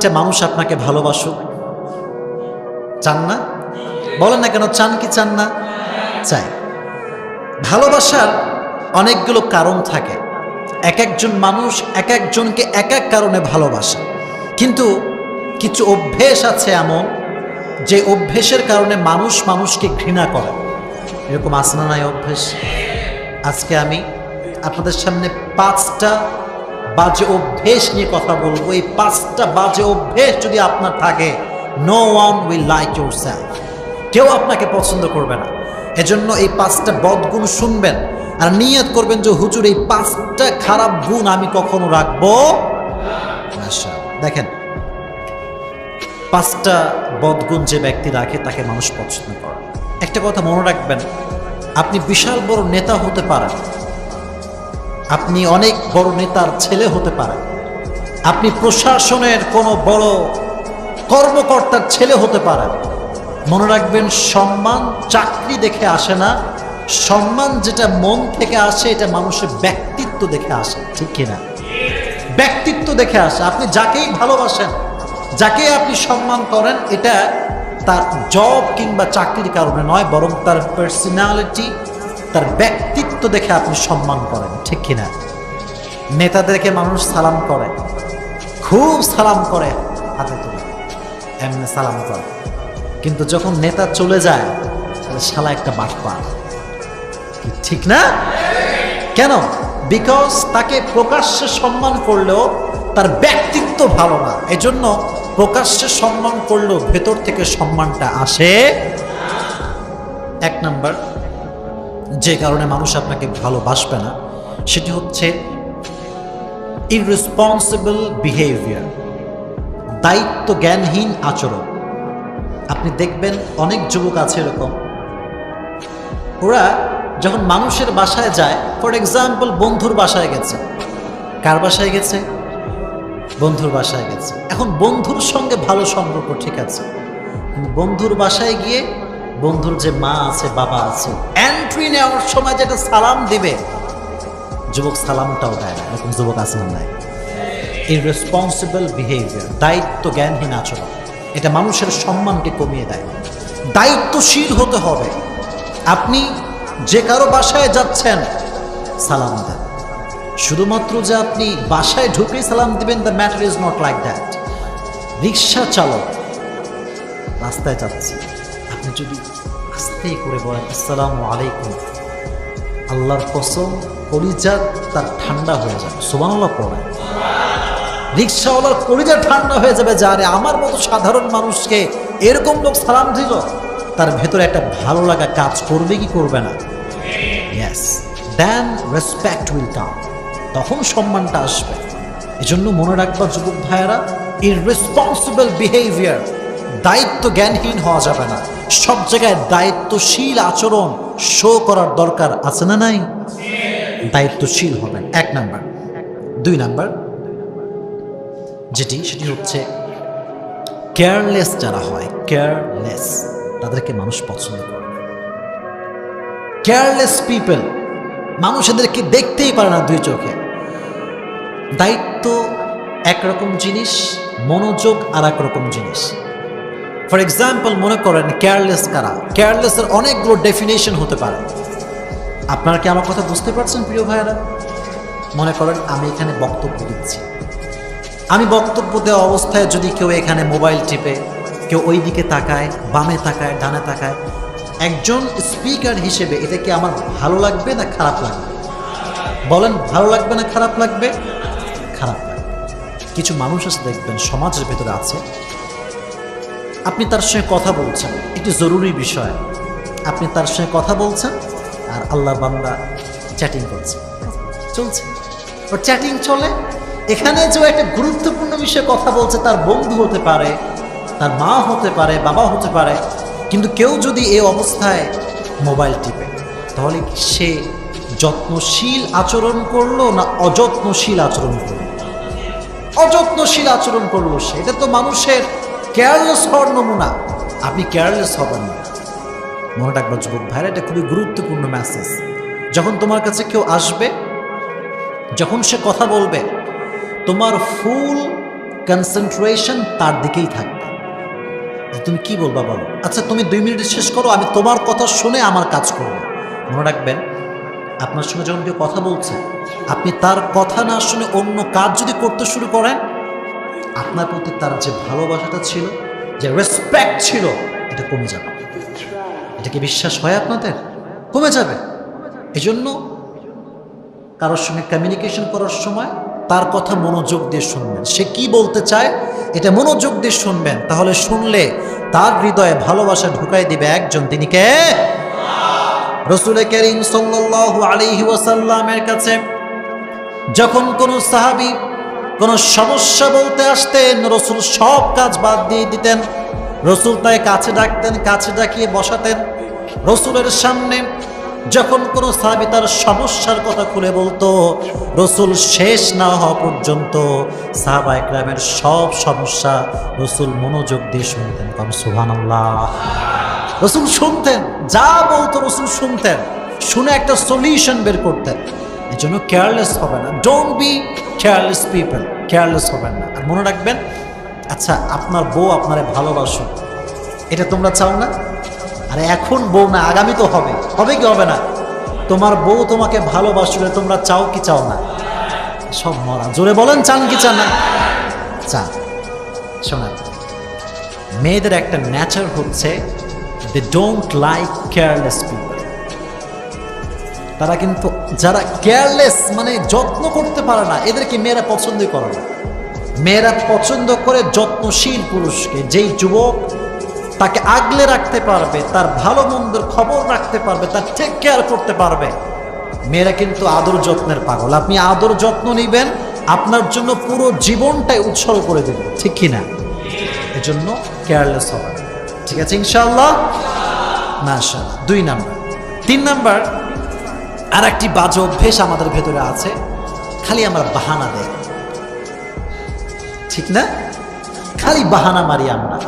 প্রত্যেকটা মানুষ আপনাকে ভালোবাসুক? চান না? বলেন না কেন, চান কি চান না? চাই। ভালোবাসার অনেকগুলো কারণ থাকে। এক একজন মানুষ এক একজনকে এক এক কারণে ভালোবাসে, কিন্তু কিছু অভ্যেস আছে এমন যে অভ্যেসের কারণে মানুষ মানুষকে ঘৃণা করে। এরকম আছে না নাই অভ্যেস? আজকে আমি আপনাদের সামনে 5টা বাজে অভ্যেস নিয়ে কথা বলবো। এই 5টা বাজে অভ্যেস যদি আপনার থাকে, no one will like yourself, কেউ আপনাকে পছন্দ করবে না। এজন্য এই 5টা বদগুণ শুনবেন আর নিয়ত করবেন যে হুজুর এই 5টা খারাপ গুণ আমি কখনো রাখবো না। দেখেন, 5টা বদগুণ যে ব্যক্তি রাখে তাকে মানুষ পছন্দ করে। একটা কথা মনে রাখবেন, আপনি বিশাল বড় নেতা হতে পারেন, আপনি অনেক বড় নেতার ছেলে হতে পারেন, আপনি প্রশাসনের কোনো বড় কর্মকর্তার ছেলে হতে পারেন। মনে রাখবেন, সম্মান চাকরি দেখে আসে না, সম্মান যেটা মন থেকে আসে এটা মানুষের ব্যক্তিত্ব দেখে আসে। ঠিক কিনা? ব্যক্তিত্ব দেখে আসে। আপনি যাকেই ভালোবাসেন, যাকে আপনি সম্মান করেন, এটা তার জব কিংবা চাকরির কারণে নয়, বরং তার পার্সোনালিটি, তার ব্যক্তিত্ব দেখে আপনি সম্মান করেন। ঠিক কিনা? নেতাদেরকে মানুষ সালাম করে, খুব সালাম করে, হাতে তুলে এমনি সালাম করে, কিন্তু যখন নেতা চলে যায় তাহলে শালা একটা বাটপার। ঠিক না? কেন? বিকজ তাকে প্রকাশ্যে সম্মান করলেও তার ব্যক্তিত্ব ভালো না, এজন্য প্রকাশ্যে সম্মান করলেও ভেতর থেকে সম্মানটা আসে। 1 নাম্বার যে কারণে মানুষ আপনাকে ভালোবাসবে না সেটি হচ্ছে ইররেসপন্সিবল বিহেভিয়ার, দায়িত্ব জ্ঞানহীন আচরণ। আপনি দেখবেন অনেক যুবক আছে এরকম, ওরা যখন মানুষের বাসায় যায়, ফর এক্সাম্পল বন্ধুর বাসায় গেছে, কার বাসায় গেছে? বন্ধুর বাসায় গেছে। এখন বন্ধুর সঙ্গে ভালো সম্পর্ক, ঠিক আছে, কিন্তু বন্ধুর বাসায় গিয়ে বন্ধুর যে মা আছে, বাবা আছে, এন্ট্রি নেওয়ার সময় যেটা সালাম দিবে, যুবক সালামটাও দেয় না। এরকম যুবক আছে না নাই? ইররেসপন্সিবল বিহেভিয়ার, দায়িত্ব জ্ঞানহীন আচরণ, এটা মানুষের সম্মানকে কমিয়ে দেয়। দায়িত্বশীল হতে হবে। আপনি যে কারো বাসায় যাচ্ছেন, সালাম দেন। শুধুমাত্র যে আপনি বাসায় ঢুকেই সালাম দিবেন, the matter is not like that. Rickshaw চালক রাস্তায় যাচ্ছে, আপনি যদি আস্তে করে বলেন আসসালামু আলাইকুম, আল্লাহর কসম কলিজা তার ঠান্ডা হয়ে যাবে। সুবহানাল্লাহ পড়ে। রিক্সাওয়ালার কলিজা ঠান্ডা হয়ে যাবে, যারে আমার মতো সাধারণ মানুষকে এরকম লোক সালাম দিল, তার ভেতরে একটা ভালো লাগা কাজ করবে কি করবে না? Yes, then respect will come, তখন সম্মানটা আসবে। এজন্য মনে রাখবা যুবক ভাইয়েরা, ইররেসপন্সিবল বিহেভিয়ার, দায়িত্ব জ্ঞানহীন হওয়া যাবে না। সব জায়গায় দায়িত্বশীল আচরণ শো করার দরকার আছে না নাই? দায়িত্বশীল হবেন, 1 নাম্বার। 2 নাম্বার সেটি হচ্ছে কেয়ারলেস যারা হয়, কেয়ারলেস, তাদেরকে মানুষ পছন্দ করে। কেয়ারলেস পিপল, মানুষ এদেরকে দেখতেই পারে না 2 চোখে। দায়িত্ব একরকম জিনিস, মনোযোগ আর একরকম জিনিস। ফর এক্সাম্পল মনে করেন কেয়ারলেস কারা? কেয়ারলেসের অনেকগুলো ডেফিনেশন হতে পারে। আপনারা কি আমার কথা বুঝতে পারছেন প্রিয় ভাইয়েরা? মনে করেন আমি এখানে বক্তব্য দিচ্ছি, আমি বক্তব্য দেওয়া অবস্থায় যদি কেউ এখানে মোবাইল টিপে, কেউ ওই দিকে তাকায়, বামে তাকায়, ডানে তাকায়, একজন স্পিকার হিসেবে এটা কি আমার ভালো লাগবে না খারাপ লাগবে? বলেন, ভালো লাগবে না খারাপ লাগবে? খারাপ লাগবে। কিছু মানুষ আছে দেখবেন সমাজের ভেতরে আছে, আপনি তার সঙ্গে কথা বলছেন, একটি জরুরি বিষয়, আপনি তার সঙ্গে কথা বলছেন আর আল্লাহ বান্দা চ্যাটিং করছে, চলছে, ওর চ্যাটিং চলে। এখানে যে একটা গুরুত্বপূর্ণ বিষয়ে কথা বলছে, তার বন্ধু হতে পারে, তার মা হতে পারে, বাবা হতে পারে, কিন্তু কেউ যদি এই অবস্থায় মোবাইল টিপে, তাহলে সে যত্নশীল আচরণ করলো না অযত্নশীল আচরণ করলো? অযত্নশীল আচরণ করলো সে। এটা তো মানুষের কেয়ারলেস হওয়ার নমুনা। আপনি কেয়ারলেস হবেন না। মনে রাখবেন যুবক ভাইরা, এটা খুবই গুরুত্বপূর্ণ মেসেজ। যখন তোমার কাছে কেউ আসবে, যখন সে কথা বলবে, তোমার ফুল কনসেন্ট্রেশন তার দিকেই থাকবে। তুমি কি বলবা বলো, আচ্ছা তুমি 2 মিনিট শেষ করো, আমি তোমার কথা শুনে আমার কাজ করবো। মনে রাখবেন, আপনার সঙ্গে যখন কেউ কথা বলছে, আপনি তার কথা না শুনে অন্য কাজ যদি করতে শুরু করেন, আপনার প্রতি তার যে ভালোবাসাটা ছিল, যে রেসপেক্ট ছিল, এটা কমে যাবে। এটা কি বিশ্বাস হয় আপনাদের? কমে যাবে। এজন্য কারোর সঙ্গে কমিউনিকেশন করার সময় তার কথা মনোযোগ দিয়ে শুনবেন। সে কি বলতে চায় এটা মনোযোগ দিয়ে শুনবেন, তাহলে শুনলে তার হৃদয়ে ভালোবাসা ঢুকাই দিবে একজন, তিনি কে? রাসূল করিম সাল্লাল্লাহু আলাইহি ওয়াসাল্লামের কাছে যখন কোন সাহাবী কোন সমস্যা বলতে আসতেন, রাসূল সব কাজ বাদ দিয়ে দিতেন। রাসূল তাকে কাছে ডাকতেন, কাছে ডাকিয়ে বসাতেন। রাসূলের সামনে যখন কোনো সাহাবী তার সমস্যার কথা খুলে বলতো, রাসূল শেষ না হওয়া পর্যন্ত সাহাবায়ে কেরামের সব সমস্যা রাসূল মনোযোগ দিয়ে শুনতেন। সুবহানাল্লাহ। রাসূল শুনতেন, যা বলতো রাসূল শুনতেন, শুনে একটা সলিউশন বের করতেন। এই জন্য কেয়ারলেস হবে না। Don't be careless people. Careless হবেন না। আর মনে রাখবেন, আচ্ছা আপনার বউ আপনারে ভালোবাসো, এটা তোমরা চাও না? আরে এখন বউ না, আগামী তো হবে। হবে কি হবে না? তোমার বউ তোমাকে ভালোবাসলে তোমরা চাও কি চাও না? সব মরা। জোরে বলেন, চান কি চান না? চান। শোনেন, মেয়েদের একটা নেচার হচ্ছে they don't like careless people. তারা কিন্তু যারা কেয়ারলেস মানে যত্ন করতে পারে না, এদেরকে মেয়েরা পছন্দই করে না। মেয়েরা পছন্দ করে যত্নশীল পুরুষকে, যেই যুবক তাকে আগলে রাখতে পারবে, তার ভালো মন্দের খবর রাখতে পারবে, তার টেক কেয়ার করতে পারবে। মেয়েরা কিন্তু আদর যত্নের পাগল। আপনি আদর যত্ন নিবেন, আপনার জন্য পুরো জীবনটাই উৎসর্গ করে দেবে, ঠিক কিনা? এজন্য কেয়ারলেস হবে। ঠিক আছে ইনশাআল্লাহ? মাশাআল্লাহ। 2 নাম্বার। 3 নাম্বার, আর একটি বাজে অভ্যেস আমাদের ভেতরে আছে, খালি আমরা বাহানা দেই, ঠিক না? খালি বাহানা মারি আমরা।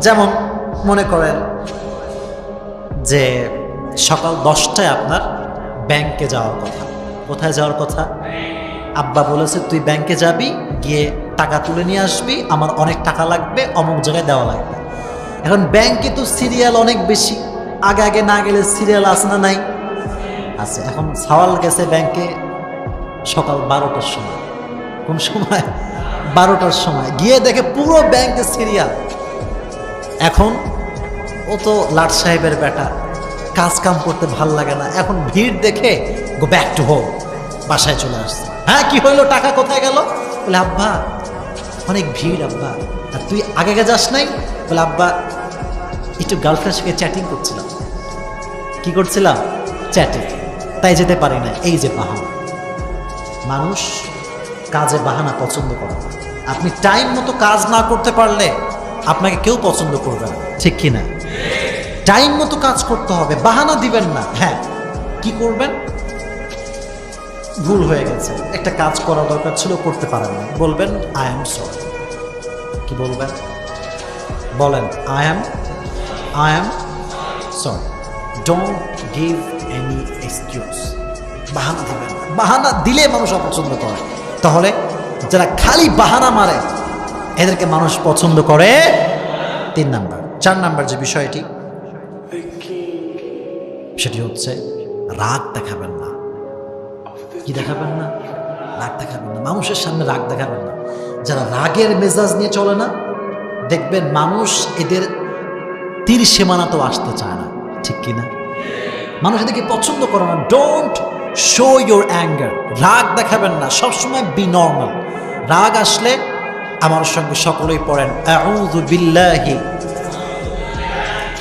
যেমন মনে করেন যে সকাল 10টায় আপনার ব্যাংকে যাওয়ার কথা। কোথায় যাওয়ার কথা? আব্বা বলেছে তুই ব্যাংকে যাবি, গিয়ে টাকা তুলে নিয়ে আসবি, আমার অনেক টাকা লাগবে, অমুক জায়গায় দেওয়া লাগবে। এখন ব্যাংকে তো সিরিয়াল অনেক বেশি, আগে আগে না গেলে সিরিয়াল আছে না নাই? আছে। এখন সওয়াল গেছে ব্যাংকে সকাল 12টার সময়। কোন সময়? 12টার সময়। গিয়ে দেখে পুরো ব্যাংকে সিরিয়াল। এখন ও তো লাট সাহেবের বেটা, কাজ কাম করতে ভাল লাগে না, এখন ভিড় দেখে গো ব্যাক টু হোম, বাসায় চলে আসছে। হ্যাঁ কি হইলো, টাকা কোথায় গেল? বলে আব্বা অনেক ভিড় আব্বা। আর তুই আগে যাস নাই? বলে আব্বা একটু গার্লফ্রেন্ডের সঙ্গে চ্যাটিং করছিলাম। কি করছিলাম? চ্যাটিং, তাই যেতে পারি না। এই যে বাহানা। মানুষ কাজে বাহানা পছন্দ করে না। আপনি টাইম মতো কাজ না করতে পারলে আপনাকে কেউ পছন্দ করবে না, ঠিক কিনা? টাইম মতো কাজ করতে হবে, বাহানা দিবেন না। হ্যাঁ কি করবেন? ভুল হয়ে গেছে, একটা কাজ করা দরকার ছিল, করতে পারেন না, বলবেন আই এম সরি। কি বলবেন? বলেন I am sorry. Don't give any excuse. বাহানা দিবেন না। বাহানা দিলে মানুষ অপছন্দ করে। তাহলে যারা খালি বাহানা মারে এদেরকে মানুষ পছন্দ করে। 3 নাম্বার। 4 নাম্বার যে বিষয়টি, সেটি হচ্ছে রাগ দেখাবেন না। কি দেখাবেন না? রাগ দেখাবেন না। মানুষের সামনে রাগ দেখাবেন না। যারা রাগের মেজাজ নিয়ে চলে না, দেখবেন মানুষ এদের তীর সীমানাতেও আসতে চায় না, ঠিক কিনা? মানুষ এদেরকে পছন্দ করে না। Don't show your anger. রাগ দেখাবেন না, সবসময় বি নর্মাল। রাগ আসলে আমার সঙ্গে সকলেই পড়েন আউযু বিল্লাহি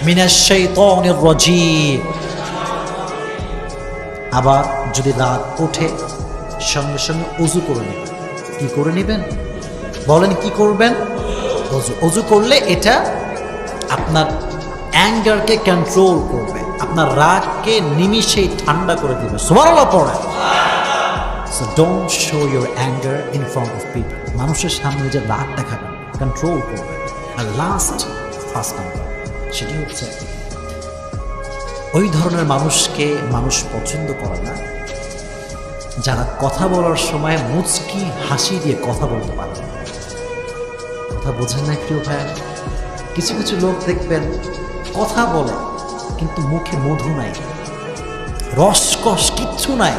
মিনাশ শাইতানির রাজীম। আবার যদি রাগ ওঠে, সঙ্গে সঙ্গে ওযু করে নেবেন। কি করে নেবেন? বলেন কি করবেন? ওযু। ওযু করলে এটা আপনার অ্যাঙ্গারকে কন্ট্রোল করবে, আপনার রাগকে নিমিষেই ঠান্ডা করে দেবে। সুবহানাল্লাহ পড়েন। So don't show your anger in front of people. মানুষের সামনে যে রাগ দেখাবেন, কন্ট্রোল করবেন। আর লাস্ট 5 নাম্বার, সেটি হচ্ছে ওই ধরনের মানুষকে মানুষ পছন্দ করে না যারা কথা বলার সময় মুচকি হাসি দিয়ে কথা বলতে পারে। কথা বোঝেন না প্রিয় ভাই? কিছু কিছু লোক দেখবেন কথা বলে কিন্তু মুখে মধু নাই, রসকস কিচ্ছু নাই।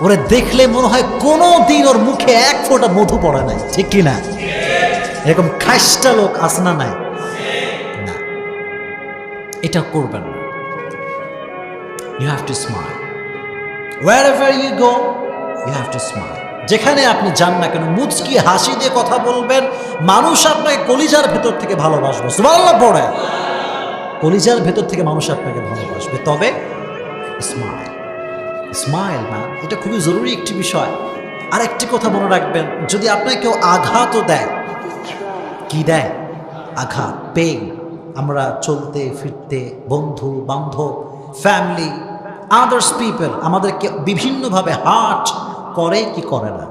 ওরে দেখলে মনে হয় কোনো দিন ওর মুখে এক ফোঁটা মধু পড়ে নাই, ঠিক কি না? এরকম খাইস্টা লোক আছে না? নাই না, এটা করবেন না। You have to smile wherever you go, you have to smile. যেখানে আপনি যান না কেন মুচকি হাসি দিয়ে কথা বলবেন, মানুষ আপনাকে কলিজার ভেতর থেকে ভালোবাসবে। সুবহানাল্লাহ পড়ে, কলিজার ভেতর থেকে মানুষ আপনাকে ভালোবাসবে। তবে স্মাইল, স্মাইল না, এটা খুবই জরুরি একটি বিষয়। আর একটি কথা মনে রাখবেন, যদি আপনাকে কেউ আঘাতও দেয়, কি দেয়? আঘাত, পেইন। আমরা চলতে ফিরতে, বন্ধু বান্ধব, ফ্যামিলি, আদার্স পিপল আমাদেরকে বিভিন্নভাবে হার্ট করে কি করে না?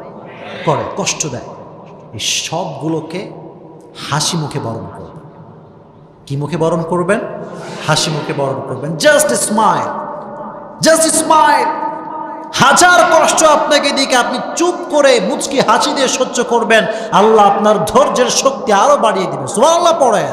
করে, কষ্ট দেয়। এই সবগুলোকে হাসি মুখে বরণ করবেন। কি মুখে বরণ করবেন? হাসি মুখে বরণ করবেন। Just smile, just smile. হাজার কষ্ট আপনাকে দিকে আপনি চুপ করে মুচকি হাসি দিয়ে সহ্য করবেন, আল্লাহ আপনার ধৈর্যের শক্তি আরো বাড়িয়ে দিবেন। সুবহানাল্লাহ পড়েন।